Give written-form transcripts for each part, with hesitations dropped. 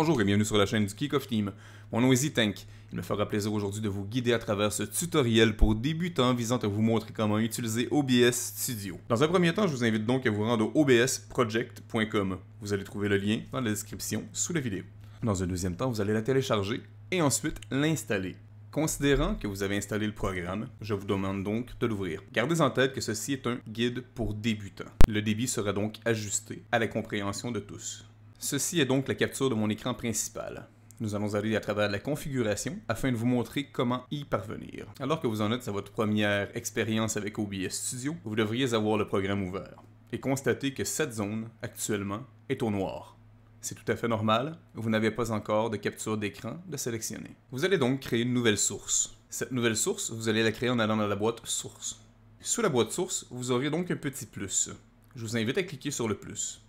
Bonjour et bienvenue sur la chaîne du Kick Off Team. Mon nom est Z-Tank. Il me fera plaisir aujourd'hui de vous guider à travers ce tutoriel pour débutants visant à vous montrer comment utiliser OBS Studio. Dans un premier temps, je vous invite donc à vous rendre au obsproject.com. Vous allez trouver le lien dans la description sous la vidéo. Dans un deuxième temps, vous allez la télécharger et ensuite l'installer. Considérant que vous avez installé le programme, je vous demande donc de l'ouvrir. Gardez en tête que ceci est un guide pour débutants. Le débit sera donc ajusté à la compréhension de tous. Ceci est donc la capture de mon écran principal. Nous allons aller à travers la configuration afin de vous montrer comment y parvenir. Alors que vous en êtes à votre première expérience avec OBS Studio, vous devriez avoir le programme ouvert et constater que cette zone, actuellement, est au noir. C'est tout à fait normal, vous n'avez pas encore de capture d'écran de sélectionner. Vous allez donc créer une nouvelle source. Cette nouvelle source, vous allez la créer en allant dans la boîte Source. Sous la boîte Source, vous aurez donc un petit plus. Je vous invite à cliquer sur le plus.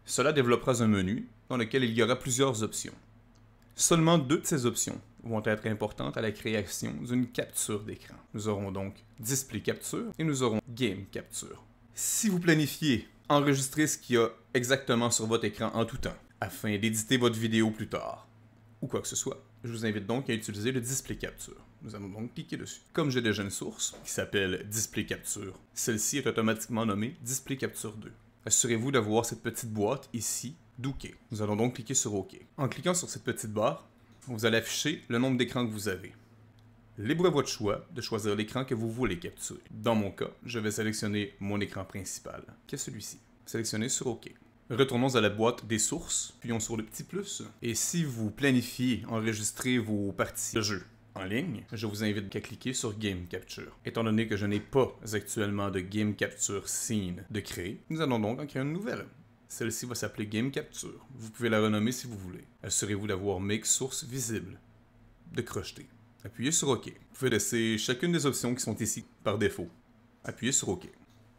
Cela développera un menu dans lequel il y aura plusieurs options. Seulement deux de ces options vont être importantes à la création d'une capture d'écran. Nous aurons donc Display Capture et nous aurons Game Capture. Si vous planifiez enregistrer ce qu'il y a exactement sur votre écran en tout temps, afin d'éditer votre vidéo plus tard, ou quoi que ce soit, je vous invite donc à utiliser le Display Capture. Nous allons donc cliquer dessus. Comme j'ai déjà une source qui s'appelle Display Capture, celle-ci est automatiquement nommée Display Capture 2. Assurez-vous d'avoir cette petite boîte ici d'OK. Nous allons donc cliquer sur OK. En cliquant sur cette petite barre, vous allez afficher le nombre d'écrans que vous avez. Libre à votre choix de choisir l'écran que vous voulez capturer. Dans mon cas, je vais sélectionner mon écran principal, qui est celui-ci. Sélectionnez sur OK. Retournons à la boîte des sources, appuyons sur le petit plus. Et si vous planifiez enregistrer vos parties de jeu en ligne, je vous invite à cliquer sur Game Capture. Étant donné que je n'ai pas actuellement de Game Capture Scene de créer, nous allons donc en créer une nouvelle. Celle-ci va s'appeler Game Capture. Vous pouvez la renommer si vous voulez. Assurez-vous d'avoir Make Source visible, de crocheter. Appuyez sur OK. Vous pouvez laisser chacune des options qui sont ici par défaut. Appuyez sur OK.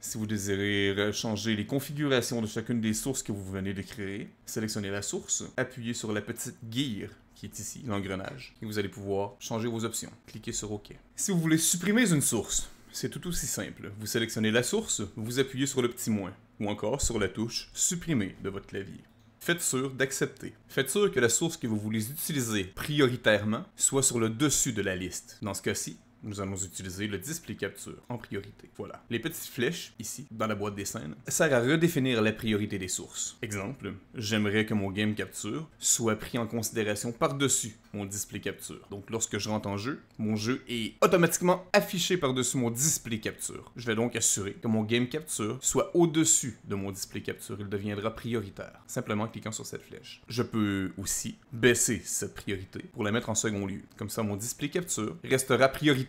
Si vous désirez changer les configurations de chacune des sources que vous venez de créer, sélectionnez la source, appuyez sur la petite gear qui est ici, l'engrenage, et vous allez pouvoir changer vos options. Cliquez sur OK. Si vous voulez supprimer une source, c'est tout aussi simple. Vous sélectionnez la source, vous appuyez sur le petit moins, ou encore sur la touche Supprimer de votre clavier. Faites sûr d'accepter. Faites sûr que la source que vous voulez utiliser prioritairement soit sur le dessus de la liste. Dans ce cas-ci, nous allons utiliser le Display Capture en priorité. Voilà. Les petites flèches, ici, dans la boîte des scènes, servent à redéfinir la priorité des sources. Exemple, j'aimerais que mon Game Capture soit pris en considération par-dessus mon Display Capture. Donc, lorsque je rentre en jeu, mon jeu est automatiquement affiché par-dessus mon Display Capture. Je vais donc assurer que mon Game Capture soit au-dessus de mon Display Capture. Il deviendra prioritaire, simplement en cliquant sur cette flèche. Je peux aussi baisser cette priorité pour la mettre en second lieu. Comme ça, mon Display Capture restera prioritaire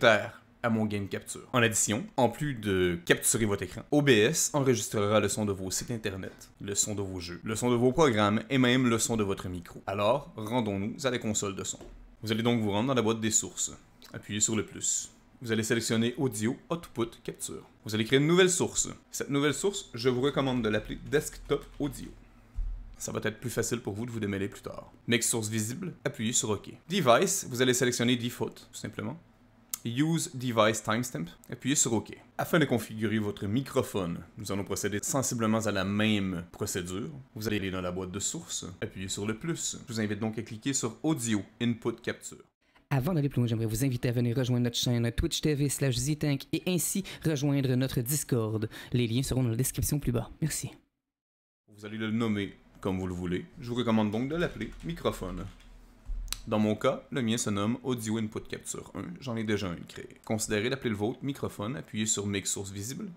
à mon Game Capture. En addition, en plus de capturer votre écran, OBS enregistrera le son de vos sites internet, le son de vos jeux, le son de vos programmes et même le son de votre micro. Alors, rendons-nous à la console de son. Vous allez donc vous rendre dans la boîte des sources. Appuyez sur le plus. Vous allez sélectionner Audio Output Capture. Vous allez créer une nouvelle source. Cette nouvelle source, je vous recommande de l'appeler Desktop Audio. Ça va être plus facile pour vous de vous démêler plus tard. Make Source visible, appuyez sur OK. Device, vous allez sélectionner Default, tout simplement. Use Device Timestamp, appuyez sur OK. Afin de configurer votre microphone, nous allons procéder sensiblement à la même procédure. Vous allez aller dans la boîte de source, appuyez sur le plus. Je vous invite donc à cliquer sur Audio Input Capture. Avant d'aller plus loin, j'aimerais vous inviter à venir rejoindre notre chaîne Twitch TV/ZTank et ainsi rejoindre notre Discord. Les liens seront dans la description plus bas. Merci. Vous allez le nommer comme vous le voulez. Je vous recommande donc de l'appeler microphone. Dans mon cas, le mien se nomme Audio Input Capture 1, j'en ai déjà un créé. Considérez d'appeler le vôtre microphone, appuyez sur Make Source visible,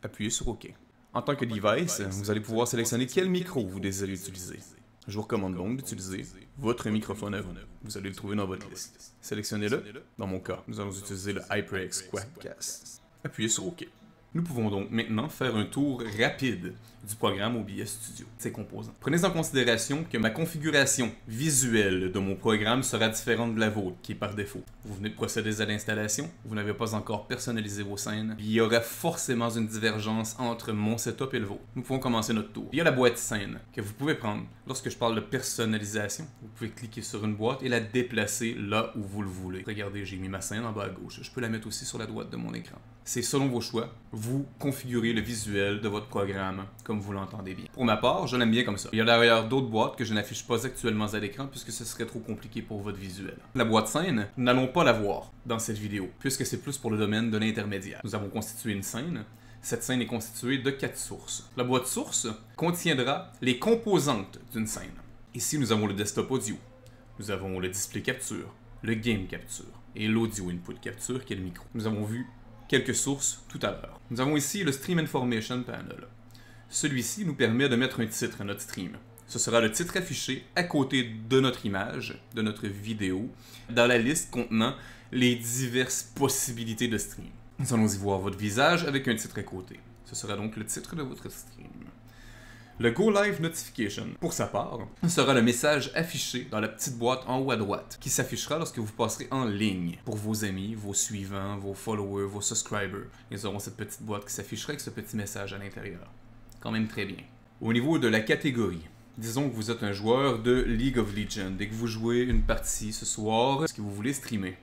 appuyez sur OK. En tant que device, vous allez pouvoir sélectionner quel micro vous désirez utiliser. Je vous recommande donc d'utiliser votre microphone à vous. Vous allez le trouver dans votre liste. Sélectionnez-le. Dans mon cas, nous allons utiliser le HyperX Quadcast. Appuyez sur OK. Nous pouvons donc maintenant faire un tour rapide du programme OBS Studio, ses composants. Prenez en considération que ma configuration visuelle de mon programme sera différente de la vôtre, qui est par défaut. Vous venez de procéder à l'installation, vous n'avez pas encore personnalisé vos scènes, il y aura forcément une divergence entre mon setup et le vôtre. Nous pouvons commencer notre tour. Il y a la boîte scène que vous pouvez prendre. Lorsque je parle de personnalisation, vous pouvez cliquer sur une boîte et la déplacer là où vous le voulez. Regardez, j'ai mis ma scène en bas à gauche. Je peux la mettre aussi sur la droite de mon écran. C'est selon vos choix. vous configurez le visuel de votre programme comme vous l'entendez bien. Pour ma part, je l'aime bien comme ça. Il y a d'ailleurs d'autres boîtes que je n'affiche pas actuellement à l'écran puisque ce serait trop compliqué pour votre visuel. La boîte scène, nous n'allons pas la voir dans cette vidéo puisque c'est plus pour le domaine de l'intermédiaire. Nous avons constitué une scène. Cette scène est constituée de 4 sources. La boîte source contiendra les composantes d'une scène. Ici, nous avons le desktop audio. Nous avons le display capture, le game capture et l'audio input capture qui est le micro. Nous avons vu quelques sources tout à l'heure. Nous avons ici le Stream Information Panel. Celui-ci nous permet de mettre un titre à notre stream. Ce sera le titre affiché à côté de notre image, de notre vidéo, dans la liste contenant les diverses possibilités de stream. Nous allons y voir votre visage avec un titre à côté. Ce sera donc le titre de votre stream. Le Go Live Notification, pour sa part, sera le message affiché dans la petite boîte en haut à droite, qui s'affichera lorsque vous passerez en ligne pour vos amis, vos suivants, vos followers, vos subscribers. Ils auront cette petite boîte qui s'affichera avec ce petit message à l'intérieur. Quand même très bien. Au niveau de la catégorie, disons que vous êtes un joueur de League of Legends et que vous jouez une partie ce soir, ce que vous voulez streamer.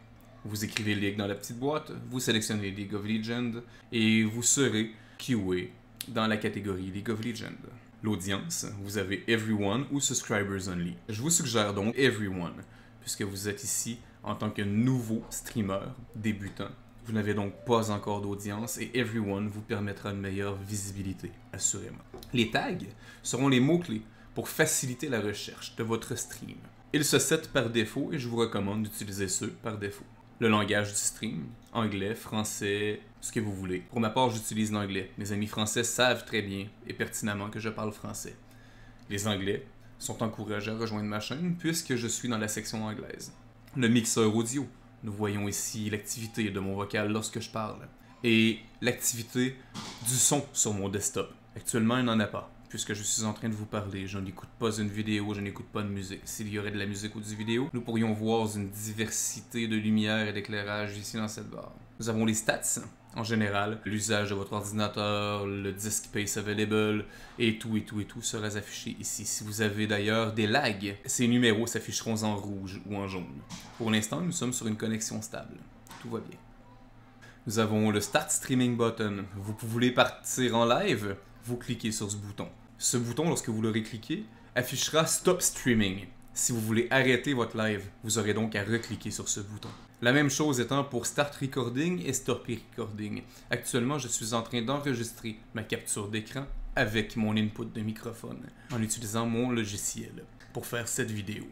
Vous écrivez League dans la petite boîte, vous sélectionnez League of Legends et vous serez QA dans la catégorie League of Legends. L'audience, vous avez Everyone ou Subscribers Only. Je vous suggère donc Everyone, puisque vous êtes ici en tant que nouveau streamer, débutant. Vous n'avez donc pas encore d'audience et Everyone vous permettra une meilleure visibilité, assurément. Les tags seront les mots-clés pour faciliter la recherche de votre stream. Ils se set par défaut et je vous recommande d'utiliser ceux par défaut. Le langage du stream, anglais, français, ce que vous voulez. Pour ma part, j'utilise l'anglais. Mes amis français savent très bien et pertinemment que je parle français. Les anglais sont encouragés à rejoindre ma chaîne puisque je suis dans la section anglaise. Le mixeur audio. Nous voyons ici l'activité de mon vocal lorsque je parle. Et l'activité du son sur mon desktop. Actuellement, il n'en a pas. Puisque je suis en train de vous parler, je n'écoute pas une vidéo, je n'écoute pas de musique. S'il y aurait de la musique ou du vidéo, nous pourrions voir une diversité de lumière et d'éclairage ici dans cette barre. Nous avons les stats, en général, l'usage de votre ordinateur, le disk space available, et tout sera affiché ici. Si vous avez d'ailleurs des lags, ces numéros s'afficheront en rouge ou en jaune. Pour l'instant, nous sommes sur une connexion stable. Tout va bien. Nous avons le Start Streaming Button. Vous voulez partir en live? Vous cliquez sur ce bouton. Ce bouton, lorsque vous l'aurez cliqué, affichera Stop Streaming. Si vous voulez arrêter votre live, vous aurez donc à recliquer sur ce bouton. La même chose étant pour Start Recording et Stop Recording. Actuellement, je suis en train d'enregistrer ma capture d'écran avec mon input de microphone en utilisant mon logiciel pour faire cette vidéo.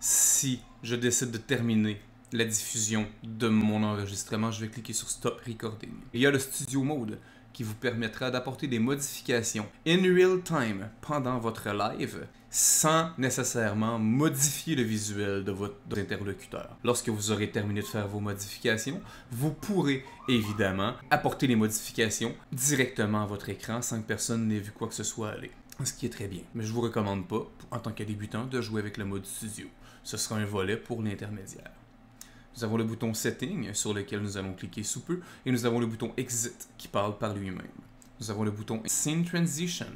Si je décide de terminer la diffusion de mon enregistrement, je vais cliquer sur Stop Recording. Il y a le Studio Mode qui vous permettra d'apporter des modifications in real time pendant votre live sans nécessairement modifier le visuel de votre interlocuteur. Lorsque vous aurez terminé de faire vos modifications, vous pourrez évidemment apporter les modifications directement à votre écran sans que personne n'ait vu quoi que ce soit aller. Ce qui est très bien. Mais je vous recommande pas, en tant que débutant, de jouer avec le mode studio. Ce sera un volet pour l'intermédiaire. Nous avons le bouton Setting sur lequel nous allons cliquer sous peu et nous avons le bouton Exit qui parle par lui-même. Nous avons le bouton Scene Transition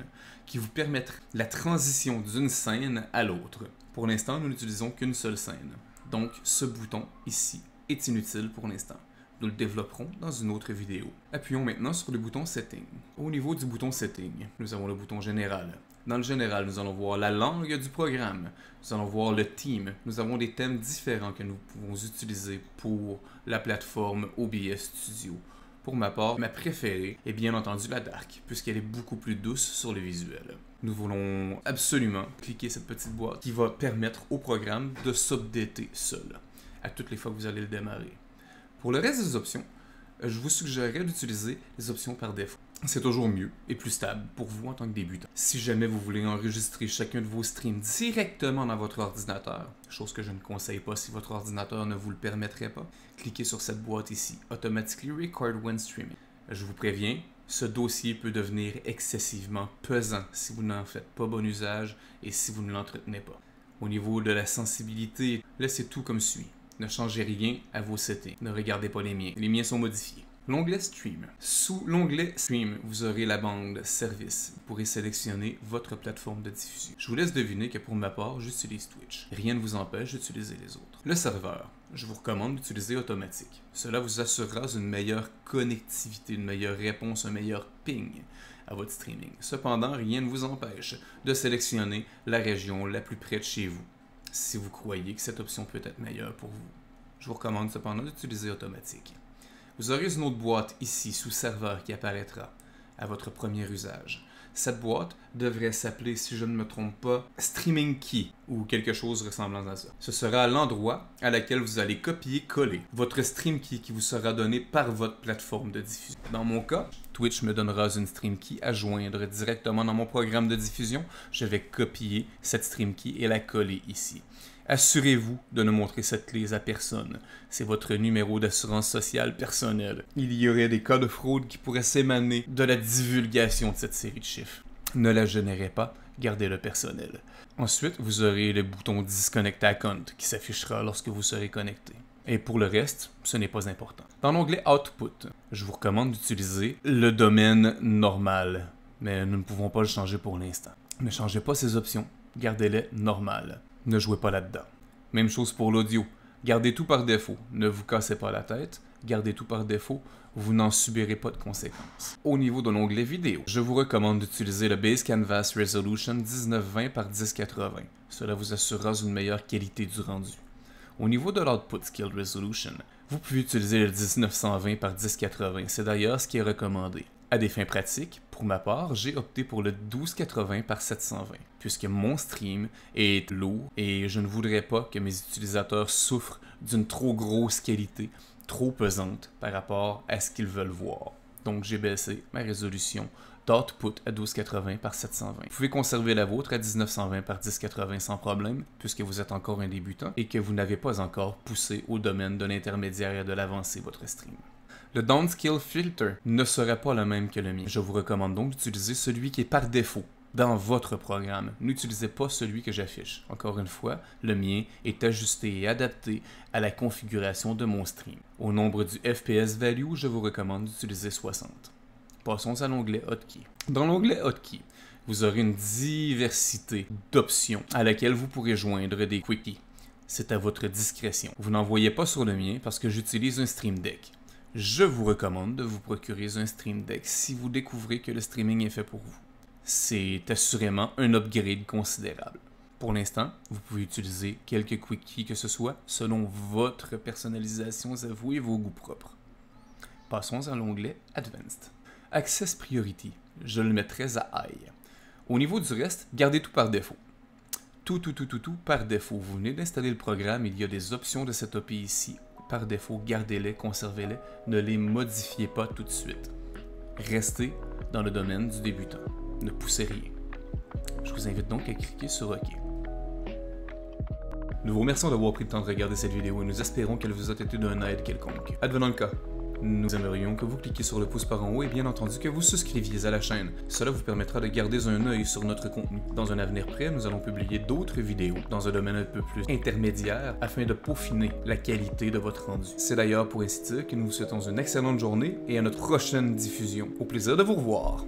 qui vous permettra la transition d'une scène à l'autre. Pour l'instant, nous n'utilisons qu'une seule scène. Donc, ce bouton ici est inutile pour l'instant. Nous le développerons dans une autre vidéo. Appuyons maintenant sur le bouton Setting. Au niveau du bouton Setting, nous avons le bouton Général. Dans le général, nous allons voir la langue du programme, nous allons voir le theme. Nous avons des thèmes différents que nous pouvons utiliser pour la plateforme OBS Studio. Pour ma part, ma préférée est bien entendu la Dark, puisqu'elle est beaucoup plus douce sur le visuel. Nous voulons absolument cliquer cette petite boîte qui va permettre au programme de s'updater seul, à toutes les fois que vous allez le démarrer. Pour le reste des options, je vous suggérerais d'utiliser les options par défaut. C'est toujours mieux et plus stable pour vous en tant que débutant. Si jamais vous voulez enregistrer chacun de vos streams directement dans votre ordinateur, chose que je ne conseille pas si votre ordinateur ne vous le permettrait pas, cliquez sur cette boîte ici, Automatically Record when Streaming. Je vous préviens, ce dossier peut devenir excessivement pesant si vous n'en faites pas bon usage et si vous ne l'entretenez pas. Au niveau de la sensibilité, laissez tout comme suit. Ne changez rien à vos settings. Ne regardez pas les miens. Les miens sont modifiés. L'onglet Stream. Sous l'onglet Stream, vous aurez la bande Service. Vous pourrez sélectionner votre plateforme de diffusion. Je vous laisse deviner que pour ma part, j'utilise Twitch. Rien ne vous empêche d'utiliser les autres. Le serveur. Je vous recommande d'utiliser Automatique. Cela vous assurera une meilleure connectivité, une meilleure réponse, un meilleur ping à votre streaming. Cependant, rien ne vous empêche de sélectionner la région la plus près de chez vous, si vous croyez que cette option peut être meilleure pour vous. Je vous recommande cependant d'utiliser Automatique. Vous aurez une autre boîte ici, sous serveur, qui apparaîtra à votre premier usage. Cette boîte devrait s'appeler, si je ne me trompe pas, Streaming Key ou quelque chose ressemblant à ça. Ce sera l'endroit à laquelle vous allez copier-coller votre Stream Key qui vous sera donné par votre plateforme de diffusion. Dans mon cas, Twitch me donnera une Stream Key à joindre directement dans mon programme de diffusion. Je vais copier cette Stream Key et la coller ici. Assurez-vous de ne montrer cette clé à personne. C'est votre numéro d'assurance sociale personnel. Il y aurait des cas de fraude qui pourraient s'émaner de la divulgation de cette série de chiffres. Ne la générez pas, gardez-le personnel. Ensuite, vous aurez le bouton Disconnect Account qui s'affichera lorsque vous serez connecté. Et pour le reste, ce n'est pas important. Dans l'onglet Output, je vous recommande d'utiliser le domaine normal, mais nous ne pouvons pas le changer pour l'instant. Ne changez pas ces options, gardez-les normales. Ne jouez pas là-dedans. Même chose pour l'audio. Gardez tout par défaut. Ne vous cassez pas la tête. Gardez tout par défaut. Vous n'en subirez pas de conséquences. Au niveau de l'onglet vidéo, je vous recommande d'utiliser le Base Canvas Resolution 1920 par 1080. Cela vous assurera une meilleure qualité du rendu. Au niveau de l'Output Scale Resolution, vous pouvez utiliser le 1920 par 1080. C'est d'ailleurs ce qui est recommandé. À des fins pratiques, pour ma part, j'ai opté pour le 1280 par 720, puisque mon stream est lourd et je ne voudrais pas que mes utilisateurs souffrent d'une trop grosse qualité, trop pesante par rapport à ce qu'ils veulent voir. Donc j'ai baissé ma résolution d'output à 1280 par 720. Vous pouvez conserver la vôtre à 1920 par 1080 sans problème, puisque vous êtes encore un débutant et que vous n'avez pas encore poussé au domaine de l'intermédiaire et de l'avancée votre stream. Le Downscale Filter ne sera pas le même que le mien. Je vous recommande donc d'utiliser celui qui est par défaut dans votre programme. N'utilisez pas celui que j'affiche. Encore une fois, le mien est ajusté et adapté à la configuration de mon stream. Au nombre du FPS Value, je vous recommande d'utiliser 60. Passons à l'onglet Hotkey. Dans l'onglet Hotkey, vous aurez une diversité d'options à laquelle vous pourrez joindre des quickies. C'est à votre discrétion. Vous n'en voyez pas sur le mien parce que j'utilise un Stream Deck. Je vous recommande de vous procurer un Stream Deck si vous découvrez que le streaming est fait pour vous. C'est assurément un upgrade considérable. Pour l'instant, vous pouvez utiliser quelques quickies que ce soit selon votre personnalisation à vous et vos goûts propres. Passons à l'onglet Advanced. Access Priority, je le mettrai à High. Au niveau du reste, gardez tout par défaut. Tout par défaut. Vous venez d'installer le programme, il y a des options de setup ici. Par défaut, gardez-les, conservez-les, ne les modifiez pas tout de suite. Restez dans le domaine du débutant. Ne poussez rien. Je vous invite donc à cliquer sur OK. Nous vous remercions d'avoir pris le temps de regarder cette vidéo et nous espérons qu'elle vous a été d'un aide quelconque. Advenant le cas, nous aimerions que vous cliquiez sur le pouce par en haut et bien entendu que vous souscriviez à la chaîne. Cela vous permettra de garder un œil sur notre contenu. Dans un avenir près, nous allons publier d'autres vidéos dans un domaine un peu plus intermédiaire afin de peaufiner la qualité de votre rendu. C'est d'ailleurs pour ainsi dire que nous vous souhaitons une excellente journée et à notre prochaine diffusion. Au plaisir de vous revoir!